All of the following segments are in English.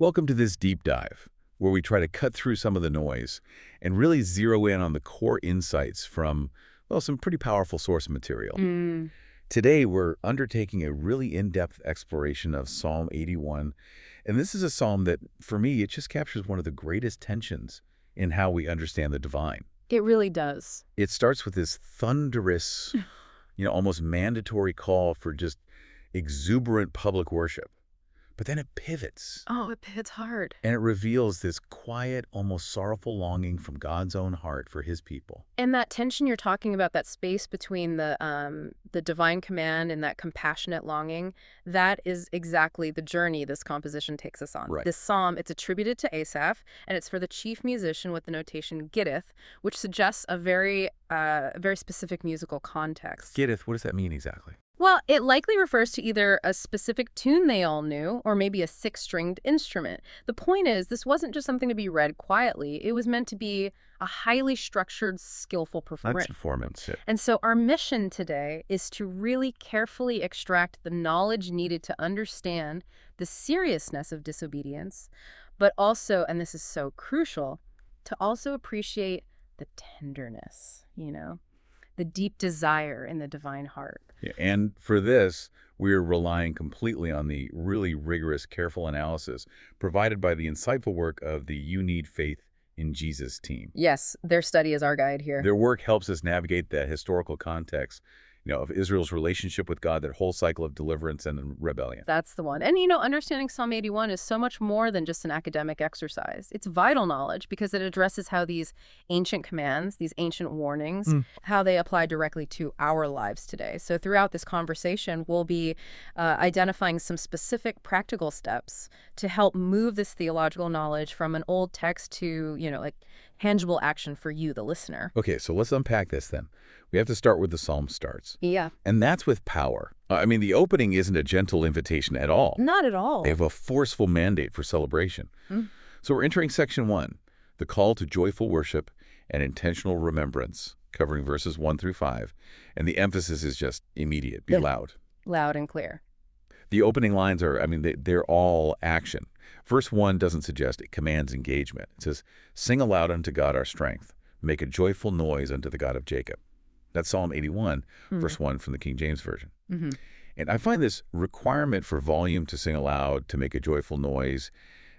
Welcome to this deep dive, where we try to cut through some of the noise and really zero in on the core insights from, well, some pretty powerful source material. Today, we're undertaking a really in-depth exploration of Psalm 81, and this is a psalm that, for me, it just captures one of the greatest tensions in how we understand the divine. It really does. It starts with this thunderous, almost mandatory call for just exuberant public worship. But then it pivots. Oh, it hits hard. And it reveals this quiet, almost sorrowful longing from God's own heart for his people. And that tension you're talking about, that space between the divine command and that compassionate longing, that is exactly the journey this composition takes us on. Right. This psalm, it's attributed to Asaph, and it's for the chief musician with the notation gittith, which suggests a very specific musical context. Gittith, what does that mean exactly? Well, it likely refers to either a specific tune they all knew or maybe a six-stringed instrument. The point is, this wasn't just something to be read quietly. It was meant to be a highly structured, skillful performance. That's performance. Yeah. And so our mission today is to really carefully extract the knowledge needed to understand the seriousness of disobedience, but also, and this is so crucial, to also appreciate the tenderness, the deep desire in the divine heart. Yeah, and for this, we're relying completely on the really rigorous, careful analysis provided by the insightful work of the UNFIJ in Jesus team. Yes, their study is our guide here. Their work helps us navigate the historical context, of Israel's relationship with God, that whole cycle of deliverance and rebellion. That's the one. And, understanding Psalm 81 is so much more than just an academic exercise. It's vital knowledge because it addresses how these ancient commands, these ancient warnings, how they apply directly to our lives today. So throughout this conversation, we'll be identifying some specific practical steps to help move this theological knowledge from an old text to, tangible action for you, the listener. Okay, so let's unpack this then. We have to start where the psalm starts. Yeah. And that's with power. The opening isn't a gentle invitation at all. Not at all. They have a forceful mandate for celebration. So we're entering section 1, the call to joyful worship and intentional remembrance, covering verses 1 through 5. And the emphasis is just immediate. Be loud. Loud and clear. The opening lines are, they're all action. Verse 1 doesn't suggest, it commands engagement. It says, sing aloud unto God our strength. Make a joyful noise unto the God of Jacob. That's Psalm 81, verse 1 from the King James Version. And I find this requirement for volume to sing aloud, to make a joyful noise,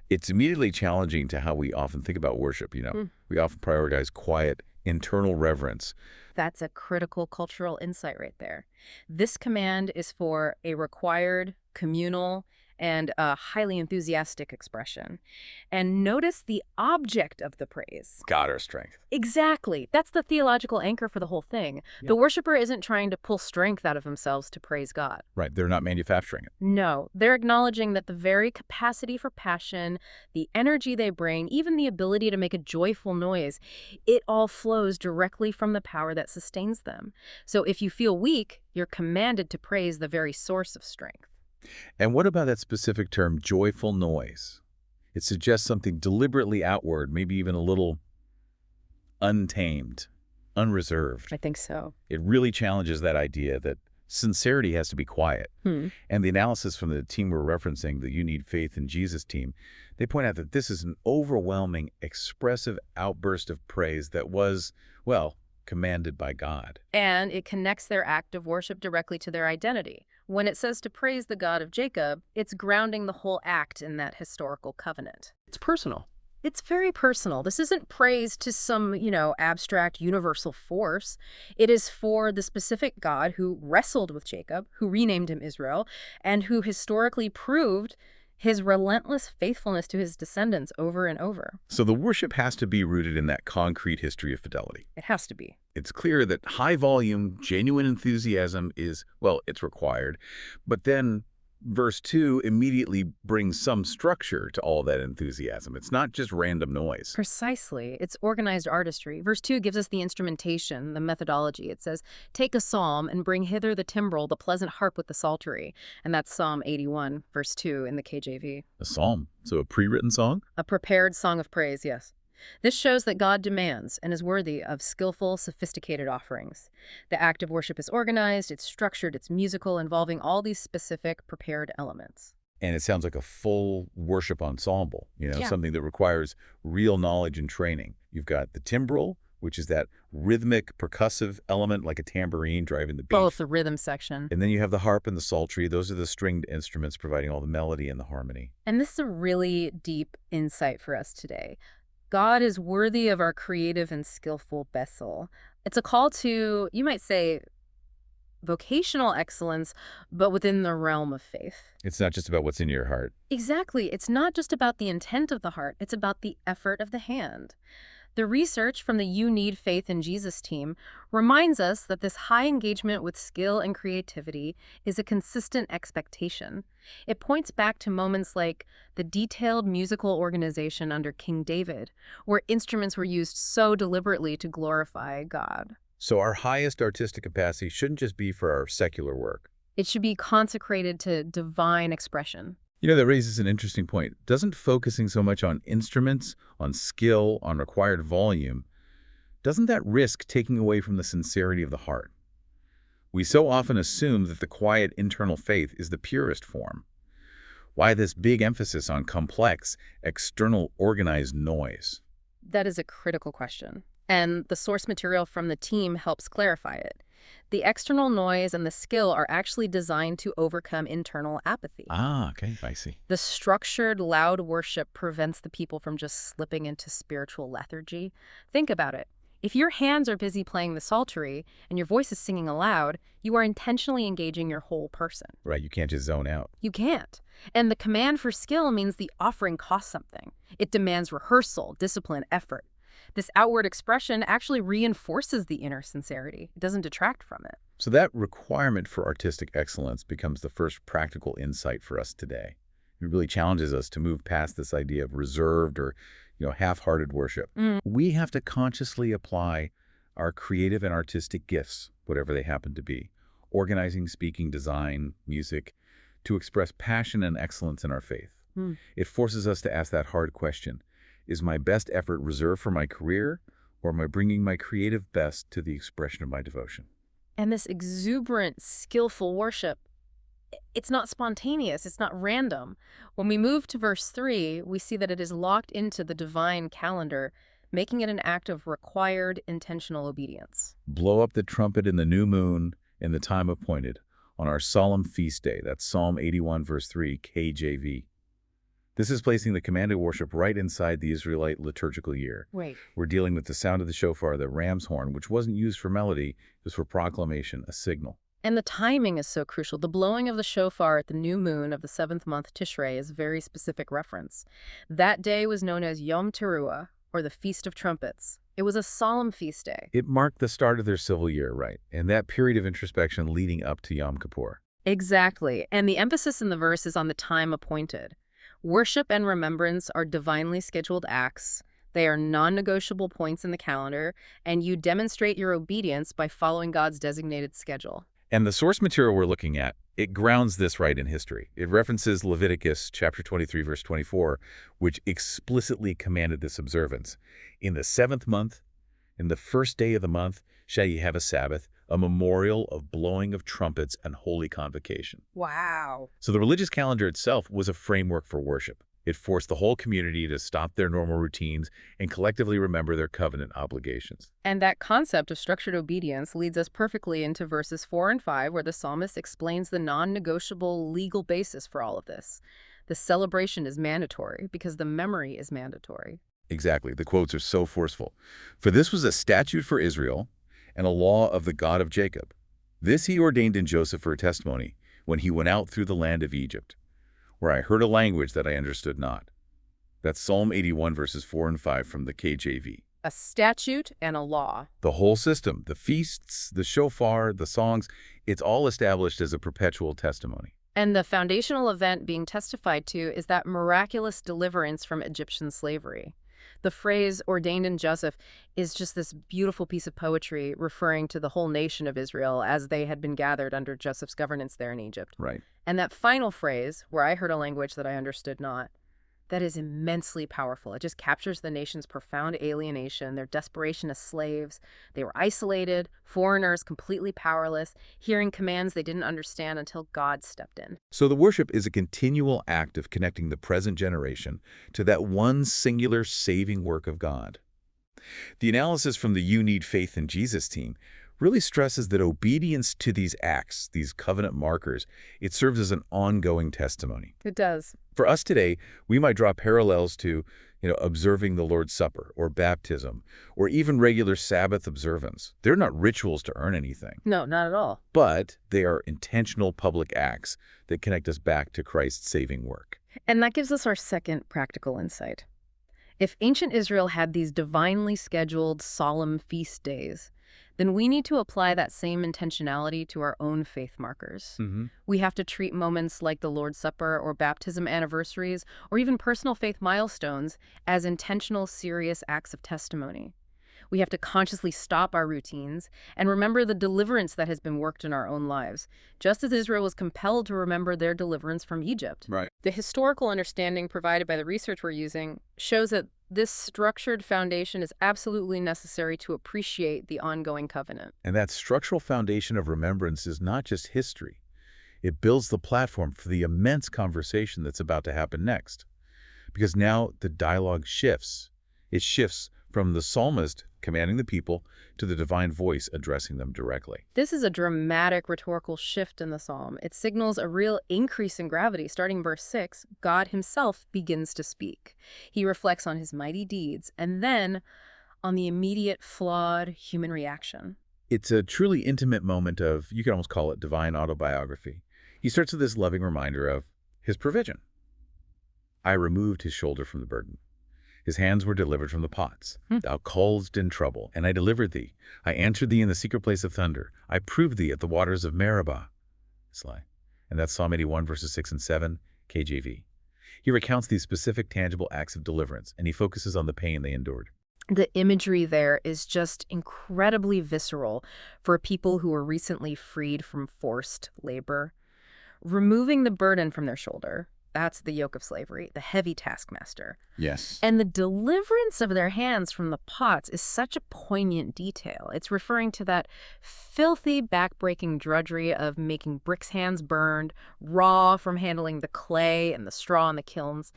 it's immediately challenging to how we often think about worship. We often prioritize quiet, internal reverence. That's a critical cultural insight right there. This command is for a required, communal, and a highly enthusiastic expression. And notice the object of the praise. God our strength. Exactly. That's the theological anchor for the whole thing. Yeah. The worshiper isn't trying to pull strength out of themselves to praise God. Right. They're not manufacturing it. No. They're acknowledging that the very capacity for passion, the energy they bring, even the ability to make a joyful noise, it all flows directly from the power that sustains them. So if you feel weak, you're commanded to praise the very source of strength. And what about that specific term, joyful noise? It suggests something deliberately outward, maybe even a little untamed, unreserved. I think so. It really challenges that idea that sincerity has to be quiet. And the analysis from the team we're referencing, the UNFIJ in Jesus team, they point out that this is an overwhelming, expressive outburst of praise that was, commanded by God. And it connects their act of worship directly to their identity. When it says to praise the God of Jacob, it's grounding the whole act in that historical covenant. It's personal. It's very personal. This isn't praise to some, abstract universal force. It is for the specific God who wrestled with Jacob, who renamed him Israel, and who historically proved his relentless faithfulness to his descendants over and over. So the worship has to be rooted in that concrete history of fidelity. It has to be. It's clear that high volume, genuine enthusiasm is, it's required. But then verse 2 immediately brings some structure to all that enthusiasm. It's not just random noise. Precisely. It's organized artistry. Verse 2 gives us the instrumentation, the methodology. It says, take a psalm and bring hither the timbrel, the pleasant harp with the psaltery. And that's Psalm 81, verse 2 in the KJV. A psalm? So a pre-written song? A prepared song of praise, yes. This shows that God demands and is worthy of skillful, sophisticated offerings. The act of worship is organized, it's structured, it's musical, involving all these specific prepared elements. And it sounds like a full worship ensemble, Yeah. something that requires real knowledge and training. You've got the timbrel, which is that rhythmic, percussive element like a tambourine driving the beat. Both the rhythm section. And then you have the harp and the psaltery. Those are the stringed instruments providing all the melody and the harmony. And this is a really deep insight for us today. God is worthy of our creative and skillful vessel. It's a call to, you might say, vocational excellence, but within the realm of faith. It's not just about what's in your heart. Exactly. It's not just about the intent of the heart. It's about the effort of the hand. The research from the You Need Faith in Jesus team reminds us that this high engagement with skill and creativity is a consistent expectation. It points back to moments like the detailed musical organization under King David, where instruments were used so deliberately to glorify God. So our highest artistic capacity shouldn't just be for our secular work. It should be consecrated to divine expression. That raises an interesting point. Doesn't focusing so much on instruments, on skill, on required volume, doesn't that risk taking away from the sincerity of the heart? We so often assume that the quiet internal faith is the purest form. Why this big emphasis on complex, external, organized noise? That is a critical question, and the source material from the team helps clarify it. The external noise and the skill are actually designed to overcome internal apathy. Ah, okay, I see. The structured, loud worship prevents the people from just slipping into spiritual lethargy. Think about it. If your hands are busy playing the psaltery and your voice is singing aloud, you are intentionally engaging your whole person. Right, you can't just zone out. You can't. And the command for skill means the offering costs something. It demands rehearsal, discipline, effort. This outward expression actually reinforces the inner sincerity. It doesn't detract from it. So that requirement for artistic excellence becomes the first practical insight for us today. It really challenges us to move past this idea of reserved or, half-hearted worship. We have to consciously apply our creative and artistic gifts, whatever they happen to be, organizing, speaking, design, music, to express passion and excellence in our faith. It forces us to ask that hard question. Is my best effort reserved for my career, or am I bringing my creative best to the expression of my devotion? And this exuberant, skillful worship, it's not spontaneous, it's not random. When we move to verse 3, we see that it is locked into the divine calendar, making it an act of required, intentional obedience. Blow up the trumpet in the new moon in the time appointed, on our solemn feast day. That's Psalm 81, verse 3, KJV. This is placing the commanded worship right inside the Israelite liturgical year. Right. We're dealing with the sound of the shofar, the ram's horn, which wasn't used for melody, it was for proclamation, a signal. And the timing is so crucial. The blowing of the shofar at the new moon of the 7th month Tishrei is a very specific reference. That day was known as Yom Teruah, or the Feast of Trumpets. It was a solemn feast day. It marked the start of their civil year, right? And that period of introspection leading up to Yom Kippur. Exactly. And the emphasis in the verse is on the time appointed. Worship and remembrance are divinely scheduled acts. They are non-negotiable points in the calendar, and you demonstrate your obedience by following God's designated schedule. And the source material we're looking at, it grounds this right in history. It references Leviticus chapter 23, verse 24, which explicitly commanded this observance. In the 7th month, in the first day of the month, shall ye have a Sabbath, a memorial of blowing of trumpets and holy convocation. Wow. So the religious calendar itself was a framework for worship. It forced the whole community to stop their normal routines and collectively remember their covenant obligations. And that concept of structured obedience leads us perfectly into verses 4 and 5, where the psalmist explains the non-negotiable legal basis for all of this. The celebration is mandatory because the memory is mandatory. Exactly. The quotes are so forceful. For this was a statute for Israel and a law of the God of Jacob. This he ordained in Joseph for a testimony when he went out through the land of Egypt, where I heard a language that I understood not. That's Psalm 81, verses 4 and 5 from the KJV. A statute and a law. The whole system, the feasts, the shofar, the songs, it's all established as a perpetual testimony. And the foundational event being testified to is that miraculous deliverance from Egyptian slavery. The phrase ordained in Joseph is just this beautiful piece of poetry referring to the whole nation of Israel as they had been gathered under Joseph's governance there in Egypt. Right. And that final phrase, where I heard a language that I understood not, that is immensely powerful. It just captures the nation's profound alienation, their desperation as slaves. They were isolated, foreigners, completely powerless, hearing commands they didn't understand until God stepped in. So the worship is a continual act of connecting the present generation to that one singular saving work of God. The analysis from the You Need Faith in Jesus team really stresses that obedience to these acts, these covenant markers, it serves as an ongoing testimony. It does. For us today, we might draw parallels to, observing the Lord's Supper or baptism or even regular Sabbath observance. They're not rituals to earn anything, No, not at all. but they are intentional public acts that connect us back to Christ's saving work. And that gives us our second practical insight. If ancient Israel had these divinely scheduled, solemn feast days, then we need to apply that same intentionality to our own faith markers. We have to treat moments like the Lord's Supper or baptism anniversaries or even personal faith milestones as intentional, serious acts of testimony. We have to consciously stop our routines and remember the deliverance that has been worked in our own lives, just as Israel was compelled to remember their deliverance from Egypt. Right. The historical understanding provided by the research we're using shows that this structured foundation is absolutely necessary to appreciate the ongoing covenant. And that structural foundation of remembrance is not just history. It builds the platform for the immense conversation that's about to happen next. Because now the dialogue shifts. It shifts from the psalmist commanding the people to the divine voice addressing them directly. This is a dramatic rhetorical shift in the psalm. It signals a real increase in gravity. Starting in verse 6, God himself begins to speak. He reflects on his mighty deeds and then on the immediate flawed human reaction. It's a truly intimate moment of, you could almost call it divine autobiography. He starts with this loving reminder of his provision. I removed his shoulder from the burden. His hands were delivered from the pots. Thou calledst in trouble, and I delivered thee. I answered thee in the secret place of thunder. I proved thee at the waters of Meribah. And that's Psalm 81, verses 6 and 7, KJV. He recounts these specific, tangible acts of deliverance, and he focuses on the pain they endured. The imagery there is just incredibly visceral for people who were recently freed from forced labor. Removing the burden from their shoulder, that's the yoke of slavery, the heavy taskmaster. Yes. And the deliverance of their hands from the pots is such a poignant detail. It's referring to that filthy, back-breaking drudgery of making bricks' hands burned, raw from handling the clay and the straw in the kilns.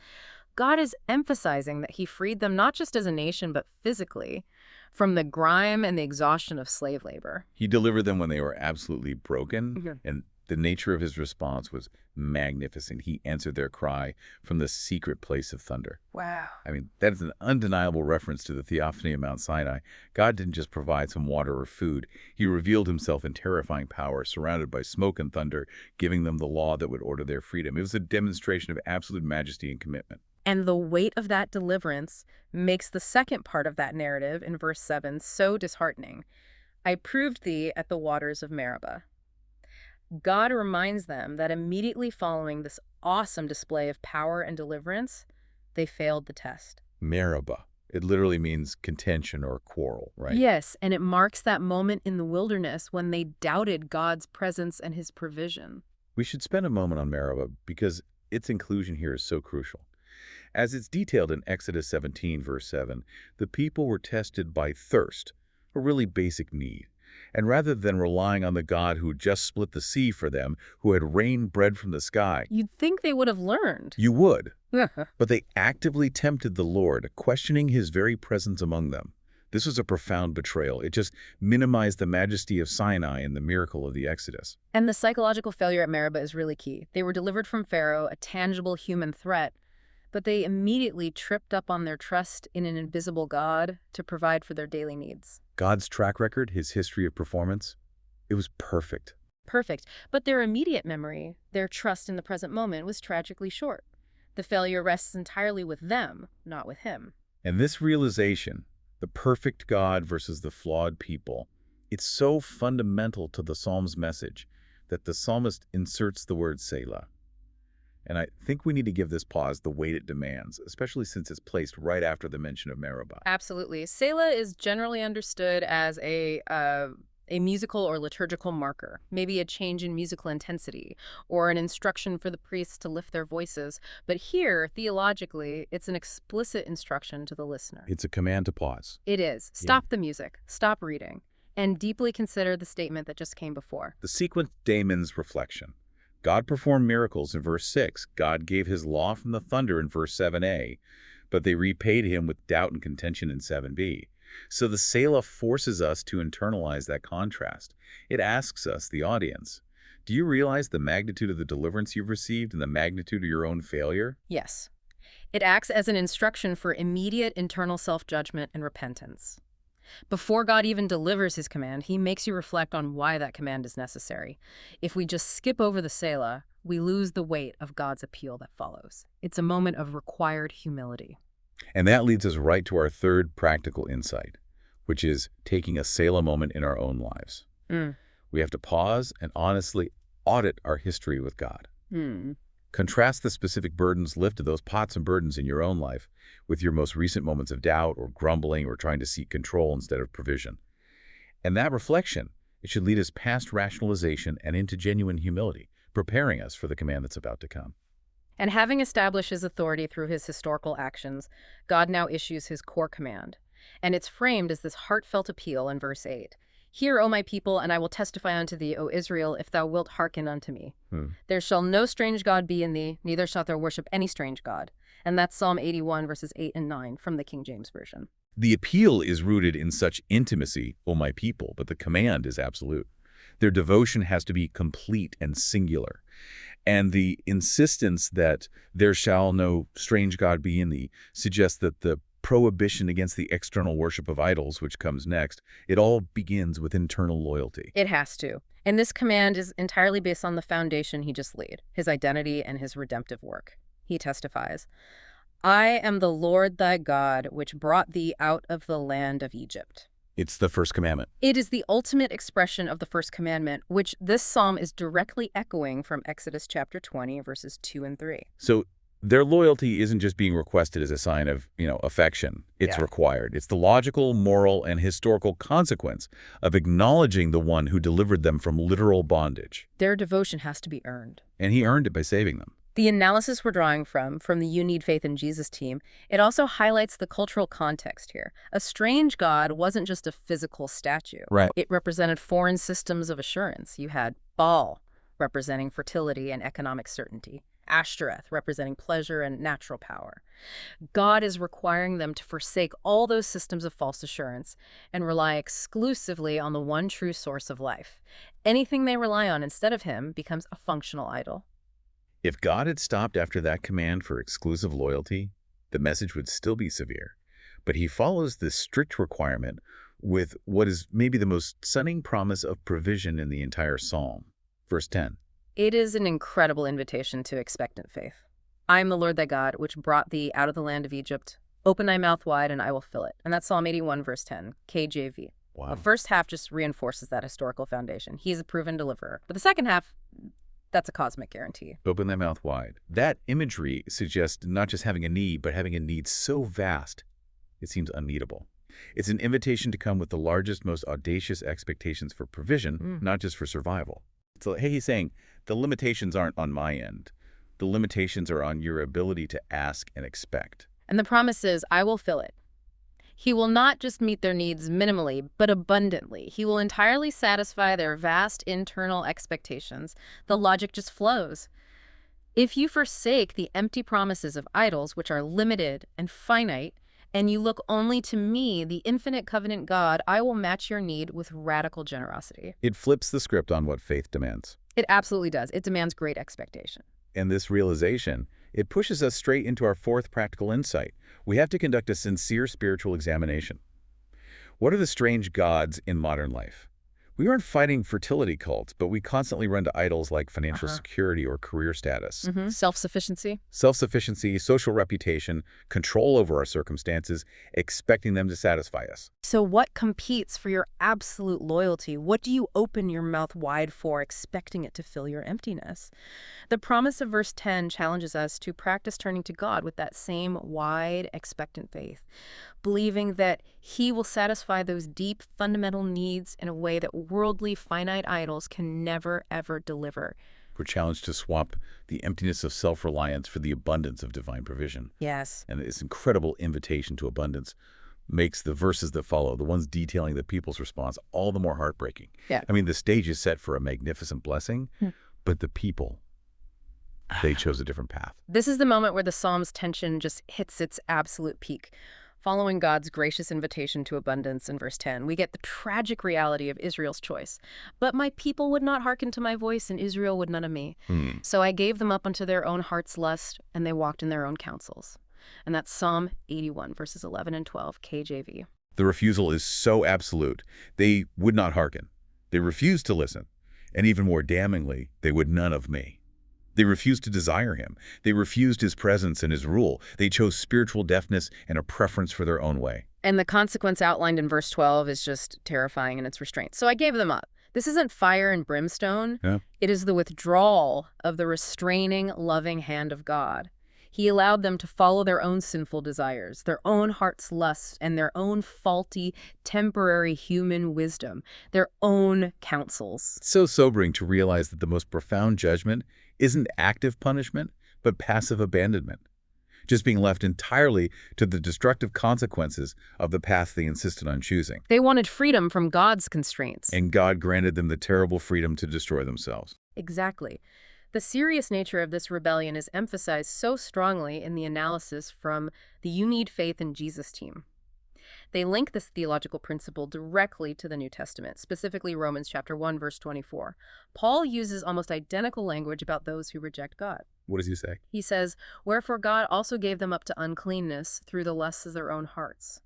God is emphasizing that he freed them not just as a nation, but physically, from the grime and the exhaustion of slave labor. He delivered them when they were absolutely broken, and the nature of his response was magnificent. He answered their cry from the secret place of thunder. Wow. I mean, that is an undeniable reference to the theophany of Mount Sinai. God didn't just provide some water or food. He revealed himself in terrifying power, surrounded by smoke and thunder, giving them the law that would order their freedom. It was a demonstration of absolute majesty and commitment. And the weight of that deliverance makes the second part of that narrative in verse 7 so disheartening. I proved thee at the waters of Meribah. God reminds them that immediately following this awesome display of power and deliverance, they failed the test. Meribah. It literally means contention or quarrel, right? Yes, and it marks that moment in the wilderness when they doubted God's presence and his provision. We should spend a moment on Meribah because its inclusion here is so crucial. As it's detailed in Exodus 17, verse 7, the people were tested by thirst, a really basic need. And rather than relying on the God who just split the sea for them, who had rained bread from the sky, You'd think they would have learned. you would. But they actively tempted the Lord, questioning his very presence among them. This was a profound betrayal. It just minimized the majesty of Sinai and the miracle of the Exodus. And the psychological failure at Meribah is really key. They were delivered from Pharaoh, a tangible human threat, but they immediately tripped up on their trust in an invisible God to provide for their daily needs. God's track record, his history of performance, it was perfect. Perfect. But their immediate memory, their trust in the present moment, was tragically short. The failure rests entirely with them, not with him. And this realization, the perfect God versus the flawed people, it's so fundamental to the Psalm's message that the psalmist inserts the word Selah. And I think we need to give this pause the weight it demands, especially since it's placed right after the mention of Meribah. Absolutely. Selah is generally understood as a a musical or liturgical marker, maybe a change in musical intensity, or an instruction for the priests to lift their voices. But here, theologically, it's an explicit instruction to the listener. It's a command to pause. It is. Stop the music, stop reading, and deeply consider the statement that just came before. The sequence Damon's reflection. God performed miracles in verse 6. God gave his law from the thunder in verse 7a, but they repaid him with doubt and contention in 7b. So the Selah forces us to internalize that contrast. It asks us, the audience, do you realize the magnitude of the deliverance you've received and the magnitude of your own failure? Yes. It acts as an instruction for immediate internal self-judgment and repentance. Before God even delivers his command, he makes you reflect on why that command is necessary. If we just skip over the Selah, we lose the weight of God's appeal that follows. It's a moment of required humility. And that leads us right to our third practical insight, which is taking a Selah moment in our own lives. We have to pause and honestly audit our history with God. Contrast the specific burdens lifted, those pots and burdens in your own life, with your most recent moments of doubt or grumbling or trying to seek control instead of provision. And that reflection, it should lead us past rationalization and into genuine humility, preparing us for the command that's about to come. And having established his authority through his historical actions, God now issues his core command. And it's framed as this heartfelt appeal in verse 8. Hear, O my people, and I will testify unto thee, O Israel, if thou wilt hearken unto me. There shall no strange God be in thee, neither shalt thou worship any strange God. And that's Psalm 81, verses 8 and 9 from the King James Version. The appeal is rooted in such intimacy, O my people, but the command is absolute. Their devotion has to be complete and singular. And the insistence that there shall no strange God be in thee suggests that the prohibition against the external worship of idols, which comes next, it all begins with internal loyalty. It has to. And this command is entirely based on the foundation he just laid, his identity and his redemptive work. He testifies, I am the Lord thy God, which brought thee out of the land of Egypt. It's the first commandment. It is the ultimate expression of the first commandment, which this psalm is directly echoing from Exodus chapter 20, verses 2 and 3. So their loyalty isn't just being requested as a sign of, affection. It's required. It's the logical, moral, and historical consequence of acknowledging the one who delivered them from literal bondage. Their devotion has to be earned. And he earned it by saving them. The analysis we're drawing from the You Need Faith in Jesus team, it also highlights the cultural context here. A strange God wasn't just a physical statue. Right. It represented foreign systems of assurance. You had Baal, representing fertility and economic certainty. Ashtoreth, representing pleasure and natural power. God is requiring them to forsake all those systems of false assurance and rely exclusively on the one true source of life. Anything they rely on instead of him becomes a functional idol. If God had stopped after that command for exclusive loyalty, the message would still be severe. But he follows this strict requirement with what is maybe the most stunning promise of provision in the entire psalm. Verse 10. It is an incredible invitation to expectant faith. I am the Lord thy God, which brought thee out of the land of Egypt. Open thy mouth wide, and I will fill it. And that's Psalm 81, verse 10, KJV. Wow. The first half just reinforces that historical foundation. He's a proven deliverer. But the second half, that's a cosmic guarantee. Open thy mouth wide. That imagery suggests not just having a need, but having a need so vast, it seems unmeetable. It's an invitation to come with the largest, most audacious expectations for provision, not just for survival. So, hey, he's saying, the limitations aren't on my end. The limitations are on your ability to ask and expect. And the promise is, I will fill it. He will not just meet their needs minimally, but abundantly. He will entirely satisfy their vast internal expectations. The logic just flows. If you forsake the empty promises of idols, which are limited and finite, and you look only to me, the infinite covenant God, I will match your need with radical generosity. It flips the script on what faith demands. It absolutely does. It demands great expectation. And this realization, it pushes us straight into our fourth practical insight. We have to conduct a sincere spiritual examination. What are the strange gods in modern life? We aren't fighting fertility cults, but we constantly run to idols like financial security or career status. Self-sufficiency. Self-sufficiency, social reputation, control over our circumstances, expecting them to satisfy us. So what competes for your absolute loyalty? What do you open your mouth wide for, expecting it to fill your emptiness? The promise of verse 10 challenges us to practice turning to God with that same wide, expectant faith, believing that he will satisfy those deep, fundamental needs in a way that worldly, finite idols can never, ever deliver. We're challenged to swap the emptiness of self-reliance for the abundance of divine provision. Yes. And this incredible invitation to abundance makes the verses that follow, the ones detailing the people's response, all the more heartbreaking. Yeah. I mean, the stage is set for a magnificent blessing, but the people, they chose a different path. This is the moment where the Psalm's tension just hits its absolute peak. Following God's gracious invitation to abundance in verse 10, we get the tragic reality of Israel's choice. But my people would not hearken to my voice, and Israel would none of me. So I gave them up unto their own heart's lust, and they walked in their own counsels. And that's Psalm 81, verses 11 and 12, KJV. The refusal is so absolute. They would not hearken. They refused to listen. And even more damningly, they would none of me. They refused to desire him. They refused his presence and his rule. They chose spiritual deafness and a preference for their own way. And the consequence outlined in verse 12 is just terrifying in its restraint. So I gave them up. This isn't fire and brimstone. Yeah. It is the withdrawal of the restraining, loving hand of God. He allowed them to follow their own sinful desires, their own heart's lust, and their own faulty, temporary human wisdom, their own counsels. It's so sobering to realize that the most profound judgment isn't active punishment, but passive abandonment. Just being left entirely to the destructive consequences of the path they insisted on choosing. They wanted freedom from God's constraints. And God granted them the terrible freedom to destroy themselves. Exactly. The serious nature of this rebellion is emphasized so strongly in the analysis from the You Need Faith in Jesus team. They link this theological principle directly to the New Testament, specifically Romans chapter 1, verse 24. Paul uses almost identical language about those who reject God. What does he say? He says, "Wherefore God also gave them up to uncleanness through the lusts of their own hearts."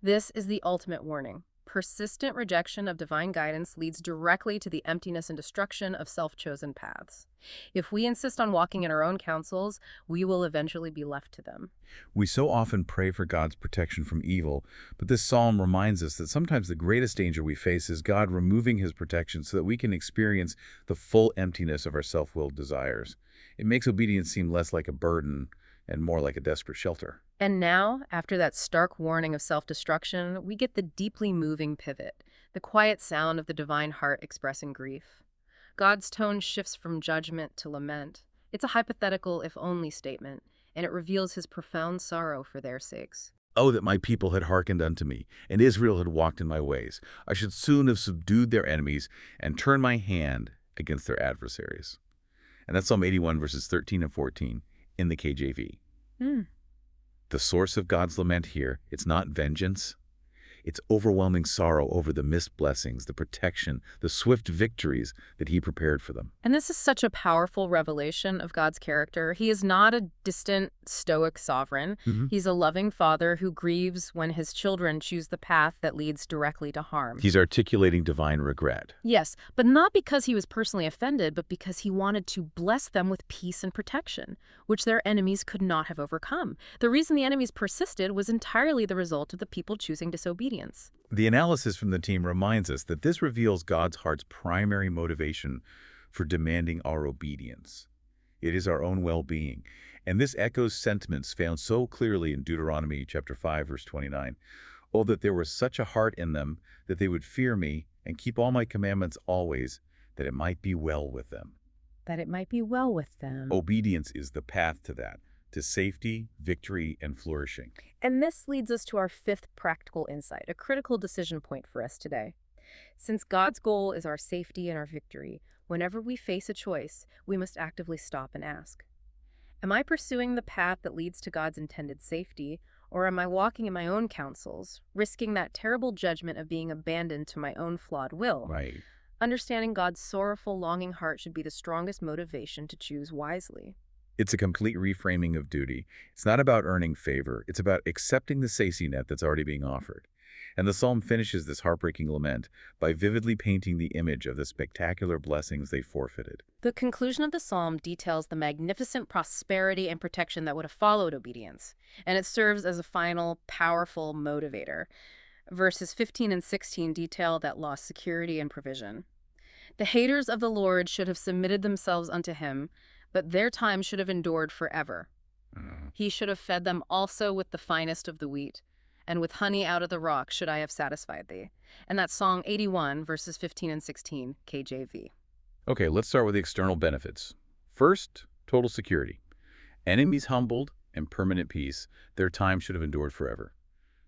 This is the ultimate warning. Persistent rejection of divine guidance leads directly to the emptiness and destruction of self-chosen paths. If we insist on walking in our own counsels, we will eventually be left to them. We so often pray for God's protection from evil, but this psalm reminds us that sometimes the greatest danger we face is God removing his protection so that we can experience the full emptiness of our self-willed desires. It makes obedience seem less like a burden and more like a desperate shelter. And now, after that stark warning of self-destruction, we get the deeply moving pivot, the quiet sound of the divine heart expressing grief. God's tone shifts from judgment to lament. It's a hypothetical, if only, statement, and it reveals his profound sorrow for their sakes. Oh, that my people had hearkened unto me, and Israel had walked in my ways. I should soon have subdued their enemies and turned my hand against their adversaries. And that's Psalm 81, verses 13 and 14 in the KJV. The source of God's lament here, it's not vengeance. It's overwhelming sorrow over the missed blessings, the protection, the swift victories that he prepared for them. And this is such a powerful revelation of God's character. He is not a distant, stoic sovereign. He's a loving father who grieves when his children choose the path that leads directly to harm. He's articulating divine regret. Yes, but not because he was personally offended, but because he wanted to bless them with peace and protection, which their enemies could not have overcome. The reason the enemies persisted was entirely the result of the people choosing disobedience. The analysis from the team reminds us that this reveals God's heart's primary motivation for demanding our obedience. It is our own well-being. And this echoes sentiments found so clearly in Deuteronomy chapter 5, verse 29. Oh, that there was such a heart in them that they would fear me and keep all my commandments always, that it might be well with them. That it might be well with them. Obedience is the path to that, to safety, victory, and flourishing. And this leads us to our fifth practical insight, a critical decision point for us today. Since God's goal is our safety and our victory, whenever we face a choice, we must actively stop and ask, am I pursuing the path that leads to God's intended safety, or am I walking in my own counsels, risking that terrible judgment of being abandoned to my own flawed will? Right. Understanding God's sorrowful, longing heart should be the strongest motivation to choose wisely. It's a complete reframing of duty. It's not about earning favor. It's about accepting the safety net that's already being offered. And the psalm finishes this heartbreaking lament by vividly painting the image of the spectacular blessings they forfeited. The conclusion of the psalm details the magnificent prosperity and protection that would have followed obedience, and it serves as a final, powerful motivator. Verses 15 and 16 detail that lost security and provision. The haters of the Lord should have submitted themselves unto him, but their time should have endured forever. He should have fed them also with the finest of the wheat, and with honey out of the rock should I have satisfied thee. And that's Song 81, verses 15 and 16, KJV. Okay, let's start with the external benefits. First, total security. Enemies humbled and permanent peace, their time should have endured forever.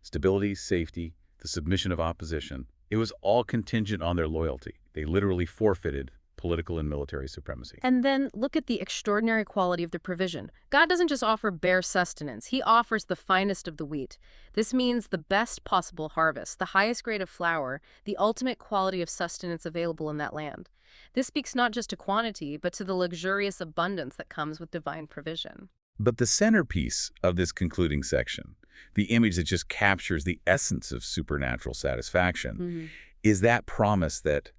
Stability, safety, the submission of opposition, it was all contingent on their loyalty. They literally forfeited political and military supremacy. And then look at the extraordinary quality of the provision. God doesn't just offer bare sustenance. He offers the finest of the wheat. This means the best possible harvest, the highest grade of flour, the ultimate quality of sustenance available in that land. This speaks not just to quantity, but to the luxurious abundance that comes with divine provision. But the centerpiece of this concluding section, the image that just captures the essence of supernatural satisfaction, is that promise that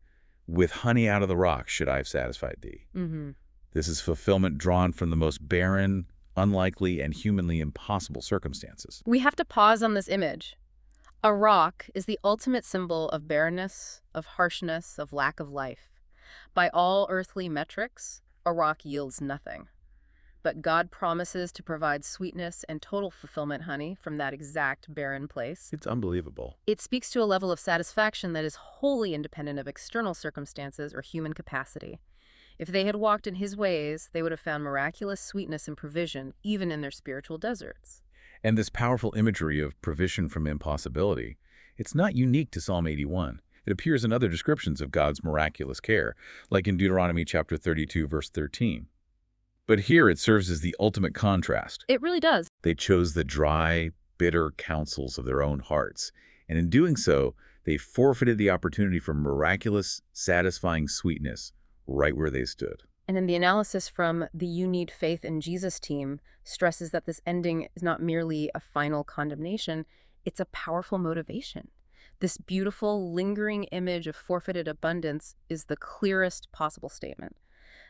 with honey out of the rock should I have satisfied thee. This is fulfillment drawn from the most barren, unlikely, and humanly impossible circumstances. We have to pause on this image. A rock is the ultimate symbol of barrenness, of harshness, of lack of life. By all earthly metrics, a rock yields nothing. But God promises to provide sweetness and total fulfillment honey from that exact barren place. It's unbelievable. It speaks to a level of satisfaction that is wholly independent of external circumstances or human capacity. If they had walked in his ways, they would have found miraculous sweetness and provision, even in their spiritual deserts. And this powerful imagery of provision from impossibility, it's not unique to Psalm 81. It appears in other descriptions of God's miraculous care, like in Deuteronomy chapter 32, verse 13. But here it serves as the ultimate contrast. It really does. They chose the dry, bitter counsels of their own hearts, and in doing so, they forfeited the opportunity for miraculous, satisfying sweetness right where they stood. And then the analysis from the You Need Faith in Jesus team stresses that this ending is not merely a final condemnation, it's a powerful motivation. This beautiful, lingering image of forfeited abundance is the clearest possible statement.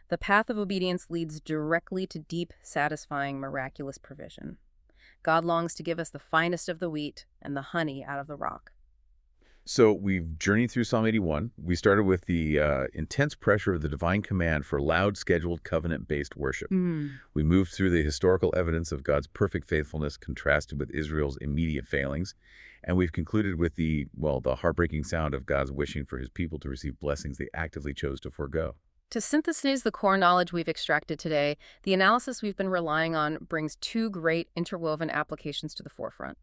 The path of obedience leads directly to deep, satisfying, miraculous provision. God longs to give us the finest of the wheat and the honey out of the rock. So we've journeyed through Psalm 81. We started with the intense pressure of the divine command for loud, scheduled, covenant-based worship. We moved through the historical evidence of God's perfect faithfulness contrasted with Israel's immediate failings. And we've concluded with the heartbreaking sound of God's wishing for his people to receive blessings they actively chose to forego. To synthesize the core knowledge we've extracted today, the analysis we've been relying on brings two great interwoven applications to the forefront.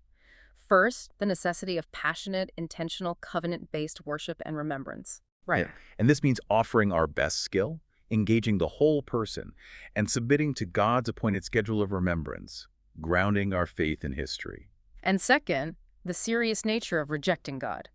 First, the necessity of passionate, intentional, covenant-based worship and remembrance. Right. And this means offering our best skill, engaging the whole person, and submitting to God's appointed schedule of remembrance, grounding our faith in history. And second, the serious nature of rejecting God.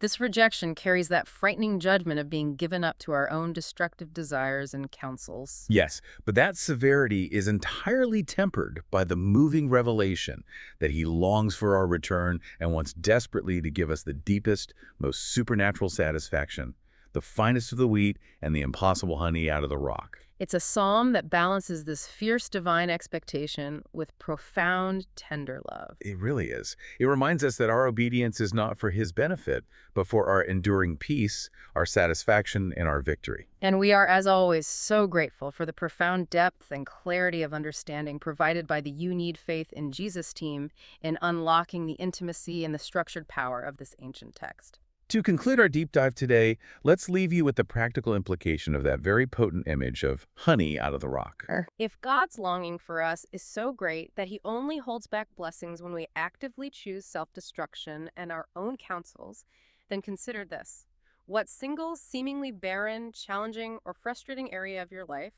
This rejection carries that frightening judgment of being given up to our own destructive desires and counsels. Yes, but that severity is entirely tempered by the moving revelation that he longs for our return and wants desperately to give us the deepest, most supernatural satisfaction, the finest of the wheat and the impossible honey out of the rock. It's a psalm that balances this fierce divine expectation with profound, tender love. It really is. It reminds us that our obedience is not for his benefit, but for our enduring peace, our satisfaction, and our victory. And we are, as always, so grateful for the profound depth and clarity of understanding provided by the You Need Faith in Jesus team in unlocking the intimacy and the structured power of this ancient text. To conclude our deep dive today, let's leave you with the practical implication of that very potent image of honey out of the rock. If God's longing for us is so great that he only holds back blessings when we actively choose self-destruction and our own counsels, then consider this. What single, seemingly barren, challenging, or frustrating area of your life,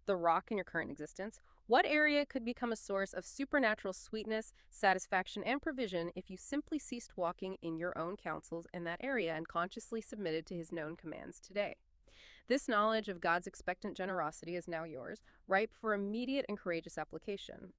the rock in your current existence, what area could become a source of supernatural sweetness, satisfaction, and provision if you simply ceased walking in your own counsels in that area and consciously submitted to his known commands today? This knowledge of God's expectant generosity is now yours, ripe for immediate and courageous application.